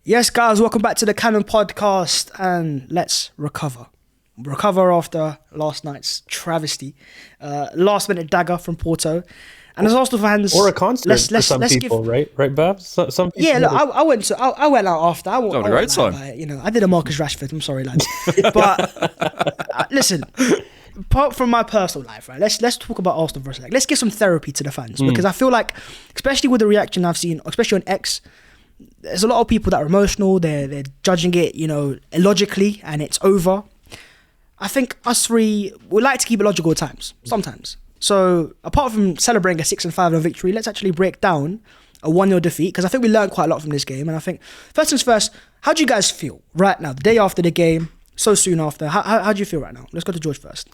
Yes, guys, welcome back to the Cannon Podcast, and let's recover. Recover after last night's travesty. Last minute dagger from Porto. And as Arsenal fans, or a concert for some people, right, Bhavs? Some people. Yeah, look, I went out after. I a great time. I did a Marcus Rashford. I'm sorry, lads, but listen. Apart from my personal life, right? Let's talk about Arsenal for a second. Let's give some therapy to the fans because I feel like, especially with the reaction I've seen, especially on X, there's a lot of people that are emotional. They're judging it, illogically, and it's over. I think us three, we like to keep it logical at times, sometimes. So apart from celebrating a 6-5 victory, let's actually break down a 1-0 defeat, because I think we learned quite a lot from this game. And I think, first things first, how do you guys feel right now, the day after the game, so soon after? How do you feel right now? Let's go to George first.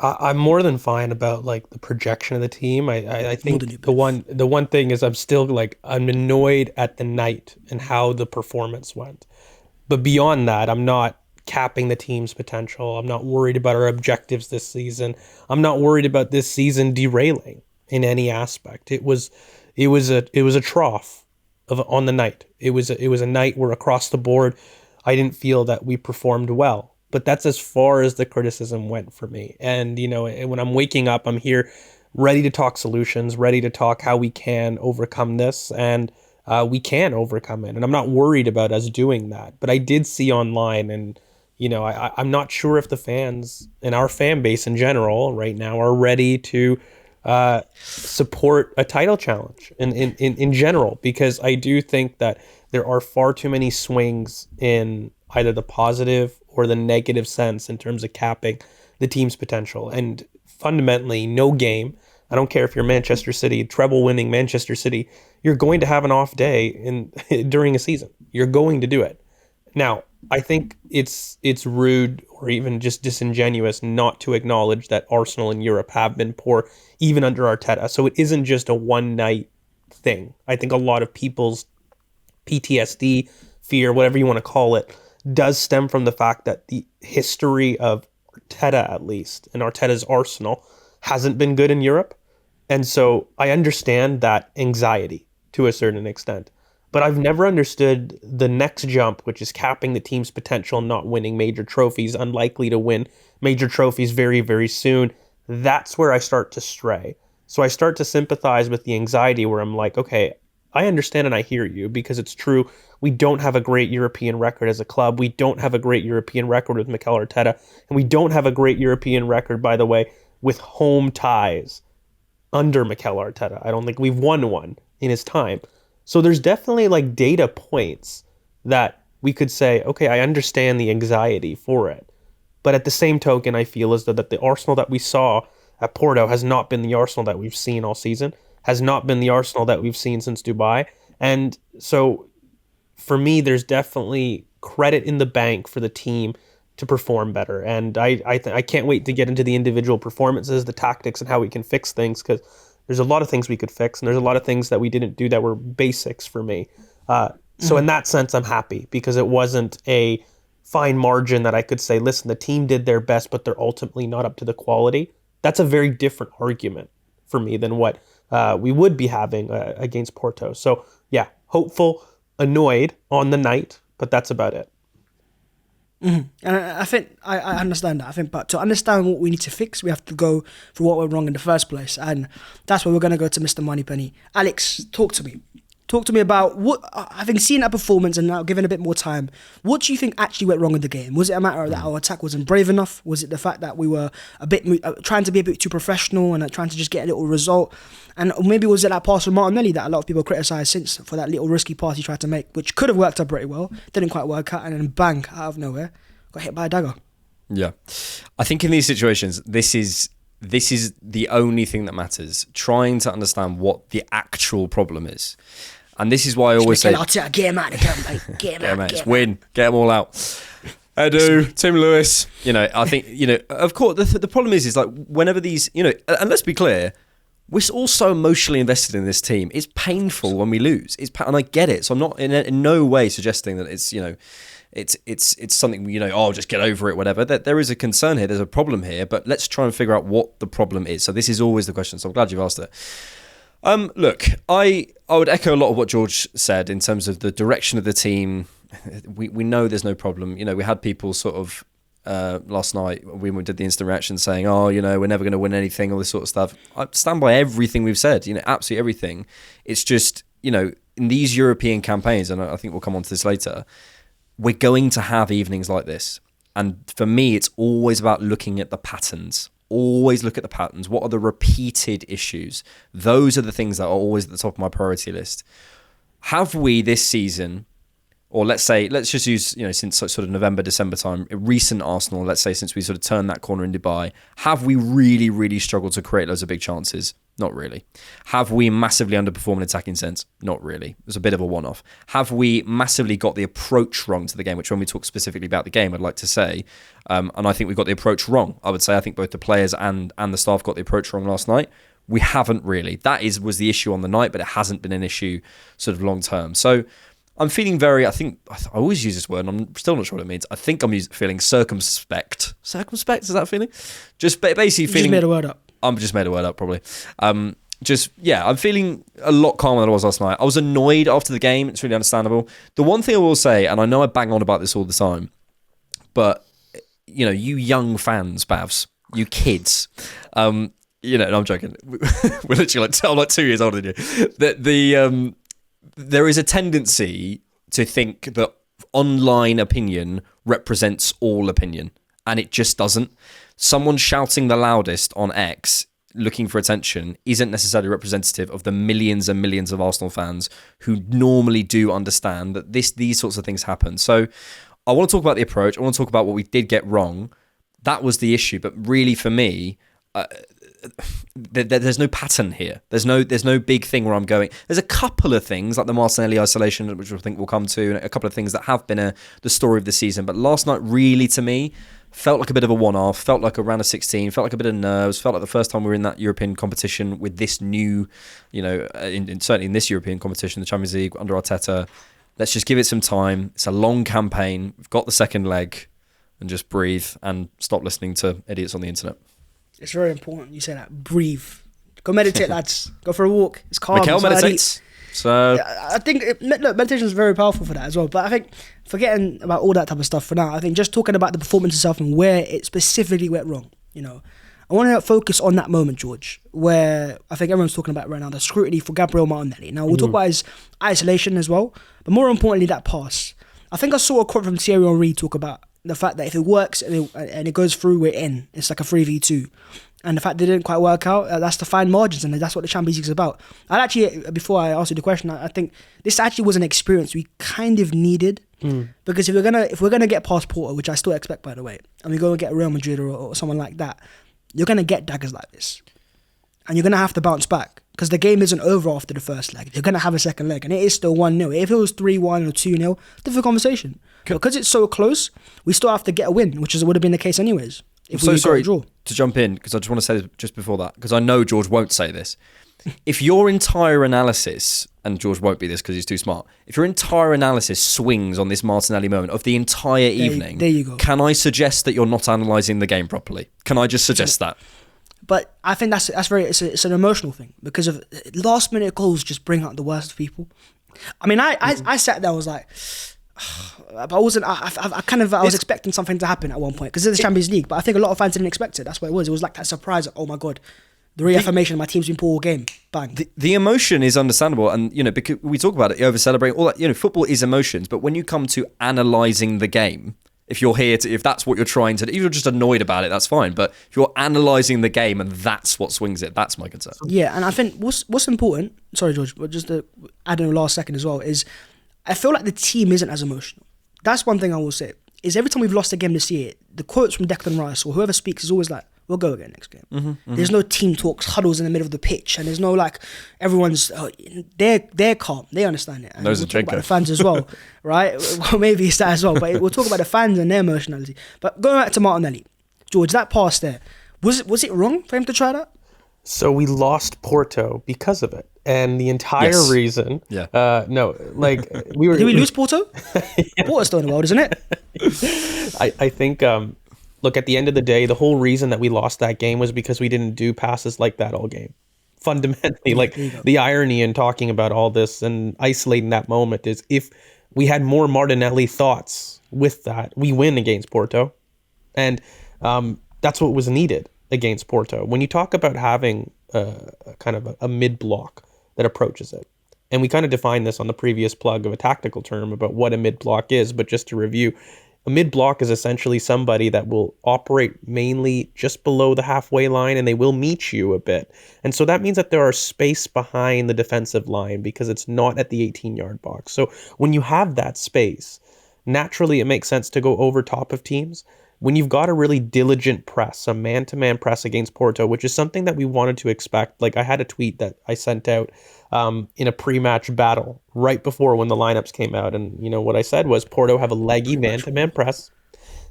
I'm more than fine about the projection of the team. I think the one thing is I'm still I'm annoyed at the night and how the performance went. But beyond that, I'm not capping the team's potential. I'm not worried about our objectives this season. I'm not worried about this season derailing in any aspect. It was a trough on the night. It was a night where across the board I didn't feel that we performed well. But that's as far as the criticism went for me. And, when I'm waking up, I'm here ready to talk solutions, ready to talk how we can overcome this. And we can overcome it. And I'm not worried about us doing that. But I did see online, and, I'm not sure if the fans and our fan base in general right now are ready to support a title challenge in general. Because I do think that there are far too many swings in either the positive or the negative sense in terms of capping the team's potential. And fundamentally, no game, I don't care if you're Manchester City, treble winning Manchester City, you're going to have an off day during a season. You're going to do it. Now, I think it's rude or even just disingenuous not to acknowledge that Arsenal in Europe have been poor even under Arteta. So it isn't just a one night thing. I think a lot of people's PTSD, fear, whatever you want to call it, does stem from the fact that the history of Arteta, at least, and Arteta's Arsenal, hasn't been good in Europe. And so I understand that anxiety to a certain extent. But I've never understood the next jump, which is capping the team's potential, not winning major trophies, unlikely to win major trophies very, very soon. That's where I start to stray. So I start to sympathize with the anxiety where I'm like, okay, I understand and I hear you, because it's true. We don't have a great European record as a club. We don't have a great European record with Mikel Arteta. And we don't have a great European record, by the way, with home ties under Mikel Arteta. I don't think we've won one in his time. So there's definitely data points that we could say, okay, I understand the anxiety for it. But at the same token, I feel as though that the Arsenal that we saw at Porto has not been the Arsenal that we've seen all season, has not been the Arsenal that we've seen since Dubai. And so for me, there's definitely credit in the bank for the team to perform better. And I can't wait to get into the individual performances, the tactics, and how we can fix things, because there's a lot of things we could fix, and there's a lot of things that we didn't do that were basics for me. So in that sense, I'm happy, because it wasn't a fine margin that I could say, listen, the team did their best, but they're ultimately not up to the quality. That's a very different argument for me than what we would be having against Porto. So yeah, hopeful, annoyed on the night, but that's about it. And I think I understand that. I think, but to understand what we need to fix, we have to go for what went wrong in the first place, and that's where we're going to go to Mr. Moneypenny. Alex, talk to me. Talk to me about what, having seen that performance and now given a bit more time, what do you think actually went wrong in the game? Was it a matter that our attack wasn't brave enough? Was it the fact that we were a bit trying to be a bit too professional and trying to just get a little result? And maybe was it that pass from Martinelli that a lot of people criticised since for that little risky pass he tried to make, which could have worked out pretty well, didn't quite work out, and then bang, out of nowhere, got hit by a dagger. Yeah. I think in these situations, this is the only thing that matters, trying to understand what the actual problem is. And this is why I always say, get him out of the camp, mate. Get him out. Just win. Get them all out. Edu, Tim Lewis. I think, of course, the problem is whenever these, and let's be clear, we're all so emotionally invested in this team. It's painful when we lose. And I get it. So I'm not in no way suggesting that it's, it's something, just get over it, whatever. There is a concern here. There's a problem here, but let's try and figure out what the problem is. So this is always the question. So I'm glad you've asked it. Look, I would echo a lot of what George said in terms of the direction of the team. We know there's no problem. You know, we had people sort of last night when we did the instant reaction saying, oh, you know, we're never going to win anything, all this sort of stuff. I stand by everything we've said, you know, absolutely everything. It's just, you know, in these European campaigns, and I think we'll come on to this later, we're going to have evenings like this. And for me, it's always about looking at the patterns. Always look at the patterns. What are the repeated issues? Those are the things that are always at the top of my priority list. Have we this season, or let's just use, you know, since sort of November, December time, recent Arsenal, let's say since we sort of turned that corner in Dubai, have we really, really struggled to create loads of big chances? Not really. Have we massively underperformed in attacking sense? Not really. It was a bit of a one-off. Have we massively got the approach wrong to the game, which when we talk specifically about the game, I'd like to say, and I think we got the approach wrong. I would say I think both the players and the staff got the approach wrong last night. We haven't really. That was the issue on the night, but it hasn't been an issue sort of long term. So I'm feeling I always use this word, and I'm still not sure what it means. I think I'm feeling circumspect. Circumspect, is that a feeling? Just basically feeling... You just made a word up. I'm just made a word up, probably. I'm feeling a lot calmer than I was last night. I was annoyed after the game. It's really understandable. The one thing I will say, and I know I bang on about this all the time, but, you know, you young fans, Bhavs, you kids, you know, no, I'm joking. We're literally I'm like 2 years older than you. There is a tendency to think that online opinion represents all opinion, and it just doesn't. Someone shouting the loudest on X, looking for attention, isn't necessarily representative of the millions and millions of Arsenal fans who normally do understand that these sorts of things happen. So I want to talk about the approach. I want to talk about what we did get wrong. That was the issue. But really, for me, there's no pattern here. There's no big thing where I'm going. There's a couple of things like the Martinelli isolation, which I think we'll come to, and a couple of things that have been the story of the season. But last night, really, to me, felt like a bit of a one-off, felt like a round of 16, felt like a bit of nerves, felt like the first time we were in that European competition with this new, you know, certainly in this European competition, the Champions League under Arteta. Let's just give it some time. It's a long campaign. We've got the second leg, and just breathe and stop listening to idiots on the internet. It's very important you say that. Breathe. Go meditate, lads. Go for a walk. It's calm. Mikel meditates. So I think meditation is very powerful for that as well. But I think forgetting about all that type of stuff for now, I think just talking about the performance itself and where it specifically went wrong. You know, I want to focus on that moment, George, where I think everyone's talking about right now, the scrutiny for Gabriel Martinelli. Now we'll talk about his isolation as well, but more importantly, that pass. I think I saw a quote from Thierry Henry talk about the fact that if it works and it goes through, we're in. It's like a 3v2. And the fact they didn't quite work out, that's the fine margins, and that's what the Champions League is about. I'd actually, before I ask you the question, I think this actually was an experience we kind of needed, because if we're gonna get past Porto, which I still expect, by the way, and we go and get Real Madrid or someone like that, you're gonna get daggers like this, and you're gonna have to bounce back because the game isn't over after the first leg. You're gonna have a second leg, and it is still 1-0. If it was 3-1 or 2-0, different conversation. Because it's so close, we still have to get a win, which would have been the case anyways. I'm so sorry to jump in, because I just want to say this just before that, because I know George won't say this. If your entire analysis, and George won't be this because he's too smart, if your entire analysis swings on this Martinelli moment of the entire evening, there you go. Can I suggest that you're not analysing the game properly? Can I just suggest that? But I think that's very, it's an emotional thing, because of last minute goals just bring out the worst of people. I mean, I sat there, I was like, but I wasn't. I was expecting something to happen at one point because it's the Champions League. But I think a lot of fans didn't expect it. That's what it was. It was like that surprise. Oh my god, the reaffirmation. My team's been poor all game. Bang. The emotion is understandable, and you know, because we talk about it, you over celebrate all that. You know, football is emotions. But when you come to analysing the game, if that's what you're trying to do, if you're just annoyed about it, that's fine. But if you're analysing the game and that's what swings it, that's my concern. Yeah, and I think what's important. Sorry, George, but just to add in the last second as well is, I feel like the team isn't as emotional. That's one thing I will say. Is every time we've lost a game this year, the quotes from Declan Rice or whoever speaks is always like, we'll go again next game. There's no team talks, huddles in the middle of the pitch, and there's no like, everyone's, they're calm, they understand it. And we'll talk about the fans as well, right? Well, maybe it's that as well, but we'll talk about the fans and their emotionality. But going back to Martinelli, George, that pass there, was it wrong for him to try that? So we lost Porto because of it. And the entire reason, we were. Did we lose Porto? Yeah. Porto's still in the world, isn't it? I think. Look, at the end of the day, the whole reason that we lost that game was because we didn't do passes like that all game. fundamentally. Like the irony in talking about all this and isolating that moment is if we had more Martinelli thoughts with that, we win against Porto. And that's what was needed against Porto. When you talk about having a kind of a mid-block that approaches it, and we kind of defined this on the previous plug of a tactical term about what a mid-block is, but just to review, a mid-block is essentially somebody that will operate mainly just below the halfway line, and they will meet you a bit. And so that means that there are space behind the defensive line because it's not at the 18-yard box. So when you have that space, naturally it makes sense to go over top of teams. When you've got a really diligent press, a man-to-man press against Porto, which is something that we wanted to expect. Like I had a tweet that I sent out in a pre-match battle right before when the lineups came out. And, you know, what I said was Porto have a leggy man-to-man press.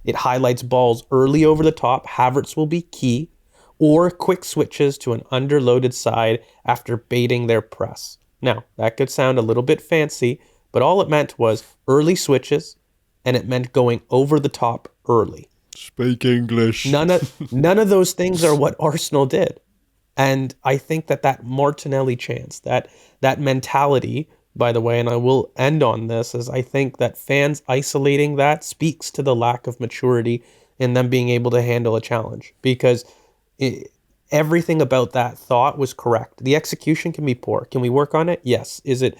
It highlights balls early over the top. Havertz will be key. Or quick switches to an underloaded side after baiting their press. Now, that could sound a little bit fancy, but all it meant was early switches, and it meant going over the top early. Speak English. None of those things are what Arsenal did. And I think that Martinelli chance, that mentality, by the way, and I will end on this, is I think that fans isolating that speaks to the lack of maturity in them being able to handle a challenge. Because everything about that thought was correct. The execution can be poor. Can we work on it? Yes. Is it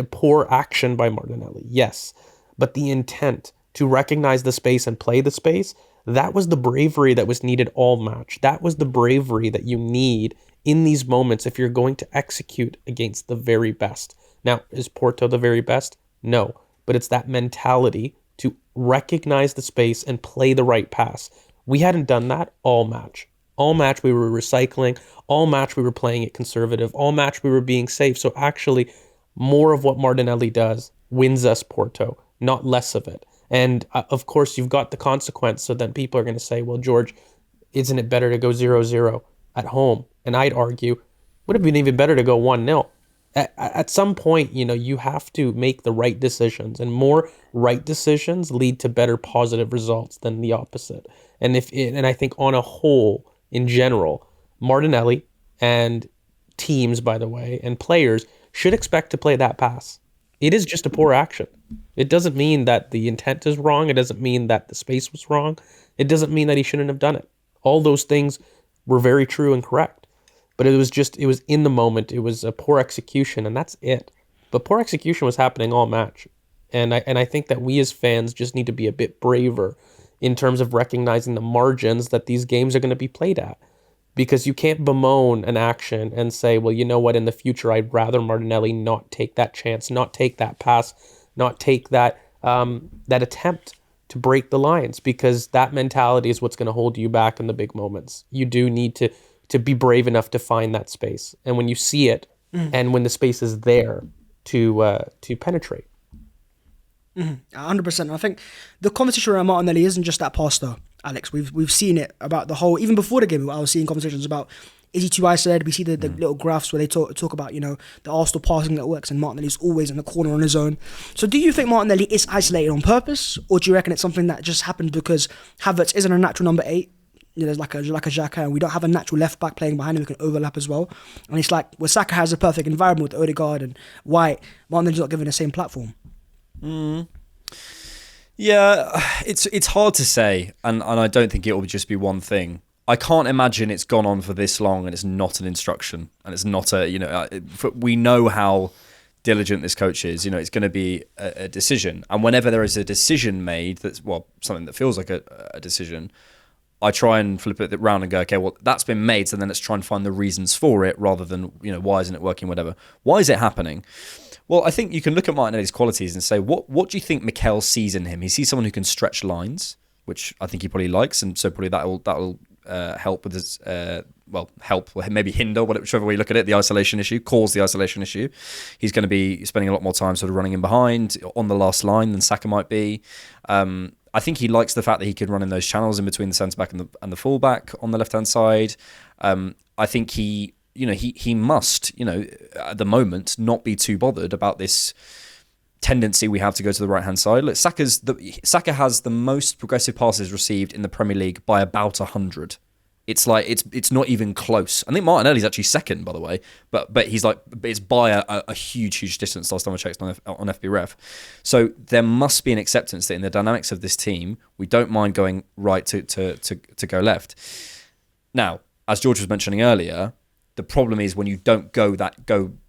a poor action by Martinelli? Yes. But the intent to recognize the space and play the space, that was the bravery that was needed all match. That was the bravery that you need in these moments if you're going to execute against the very best. Now, is Porto the very best? No. But it's that mentality to recognize the space and play the right pass. We hadn't done that all match. All match we were recycling. All match we were playing it conservative. All match we were being safe. So actually, more of what Martinelli does wins us Porto, not less of it. And of course, you've got the consequence. So then people are going to say, well, George, isn't it better to go 0-0 at home? And I'd argue, would have been even better to go 1-0. At some point, you know, you have to make the right decisions, and more right decisions lead to better positive results than the opposite. And I think on a whole, in general, Martinelli and teams, by the way, and players should expect to play that pass. It is just a poor action. It doesn't mean that the intent is wrong. It doesn't mean that the space was wrong. It doesn't mean that he shouldn't have done it. All those things were very true and correct. But it was in the moment. It was a poor execution, and that's it. But poor execution was happening all match. And I think that we as fans just need to be a bit braver in terms of recognizing the margins that these games are going to be played at. Because you can't bemoan an action and say, well, you know what, in the future, I'd rather Martinelli not take that chance, not take that pass, not take that attempt to break the lines, because that mentality is what's going to hold you back in the big moments. You do need to be brave enough to find that space. And when you see it, and when the space is there to penetrate. 100%. I think the conversation around Martinelli isn't just that pass though, Alex. We've seen it about the whole, even before the game, I was seeing conversations about, is he too isolated? We see the little graphs where they talk about, you know, the Arsenal passing networks, and Martinelli's always in the corner on his own. So do you think Martinelli is isolated on purpose, or do you reckon it's something that just happened because Havertz isn't a natural number 8? You know, there's like a Xhaka, and we don't have a natural left back playing behind him who can overlap as well. And it's like, well, Saka has a perfect environment with Odegaard and White. Martinelli's not given the same platform. Yeah, it's hard to say, and I don't think it will just be one thing. I can't imagine it's gone on for this long and it's not an instruction, and it's not a, you know, we know how diligent this coach is. You know, it's going to be a decision, and whenever there is a decision made that's, well, something that feels like a decision, I try and flip it around and go, okay, well, that's been made, so then let's try and find the reasons for it, rather than, you know, why isn't it working, whatever. Why is it happening? Well, I think you can look at Martinelli's qualities and say, what do you think Mikel sees in him? He sees someone who can stretch lines, which I think he probably likes, and so probably that'll help with his, help, or maybe hinder, whichever way you look at it, the isolation issue, cause the isolation issue. He's going to be spending a lot more time sort of running in behind, on the last line, than Saka might be. I think he likes the fact that he could run in those channels in between the centre-back and the full-back on the left-hand side. I think he must, at the moment, not be too bothered about this tendency we have to go to the right-hand side. Look, Saka has the most progressive passes received in the Premier League by about 100. It's like it's not even close. I think Martinelli's actually second, by the way, but he's like it's by a huge distance. Last time I checked on FBref, so there must be an acceptance that in the dynamics of this team, we don't mind going right to go left. Now, as George was mentioning earlier, the problem is when you don't go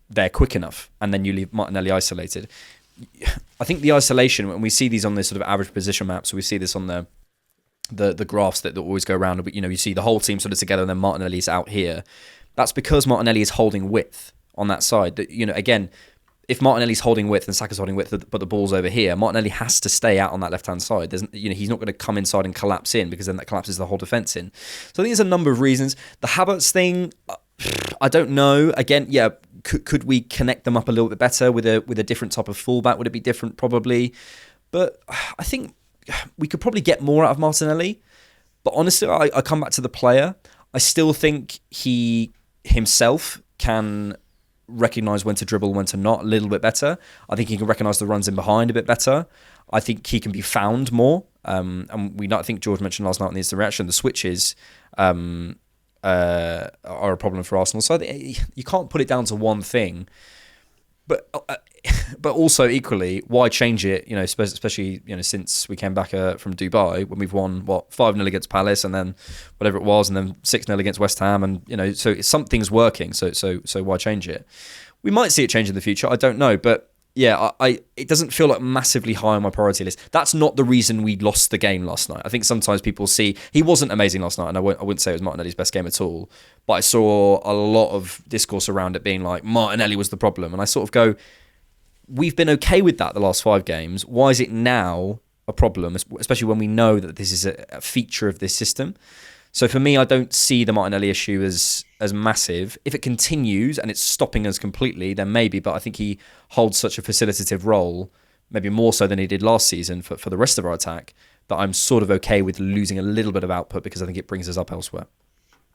there quick enough, and then you leave Martinelli isolated. I think the isolation, when we see these on this sort of average position map, so we see this on the graphs that always go around, but you see the whole team sort of together and then Martinelli's out here. That's because Martinelli is holding width on that side. Again, if Martinelli's holding width and Saka's holding width, but the ball's over here, Martinelli has to stay out on that left-hand side. He's not going to come inside and collapse in, because then that collapses the whole defence in. So I think there's a number of reasons. The Havertz thing, I don't know. Again, yeah, could we connect them up a little bit better with a different type of fullback? Would it be different? Probably. But I think we could probably get more out of Martinelli. But honestly, I come back to the player. I still think he himself can recognise when to dribble, when to not a little bit better. I think he can recognise the runs in behind a bit better. I think he can be found more. And I think George mentioned last night in his reaction, the switches are a problem for Arsenal. So you can't put it down to one thing. But also equally, why change it? Especially since we came back from Dubai, when we've won 5-0 against Palace, and then whatever it was, and then 6-0 against West Ham, and so something's working. So why change it? We might see it change in the future. I don't know, but yeah, it doesn't feel like massively high on my priority list. That's not the reason we lost the game last night. I think sometimes people see he wasn't amazing last night, and I wouldn't say it was Martinelli's best game at all. But I saw a lot of discourse around it being like Martinelli was the problem, and I sort of go, we've been okay with that the last 5 games. Why is it now a problem, especially when we know that this is a feature of this system? So for me, I don't see the Martinelli issue as massive. If it continues and it's stopping us completely, then maybe. But I think he holds such a facilitative role, maybe more so than he did last season for the rest of our attack, that I'm sort of okay with losing a little bit of output, because I think it brings us up elsewhere.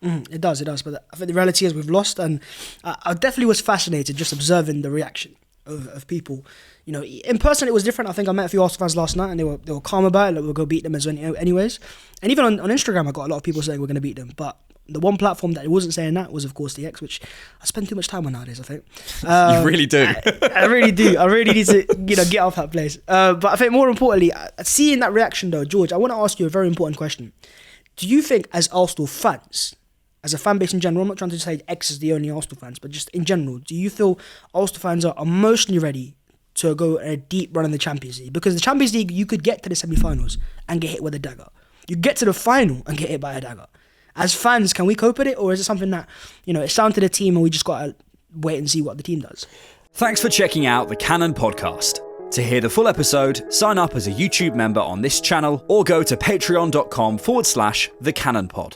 It does. But I think the reality is we've lost, and I definitely was fascinated just observing the reaction of people. In person it was different. I think I met a few Arsenal fans last night, and they were calm about it, like we'll go beat them anyways. And even on Instagram I got a lot of people saying we're going to beat them, but the one platform that wasn't saying that was of course the X, which I spend too much time on nowadays, I think. You really do. I really do. I really need to get off that place. But I think more importantly, seeing that reaction though, George, I want to ask you a very important question. Do you think, as Arsenal fans, as a fan base in general, I'm not trying to say X is the only Arsenal fans, but just in general, do you feel Arsenal fans are emotionally ready to go a deep run in the Champions League? Because the Champions League, you could get to the semi-finals and get hit with a dagger. You get to the final and get hit by a dagger. As fans, can we cope with it? Or is it something that, it's down to the team and we just got to wait and see what the team does? Thanks for checking out the Cannon Podcast. To hear the full episode, sign up as a YouTube member on this channel or go to patreon.com/thecannonpod.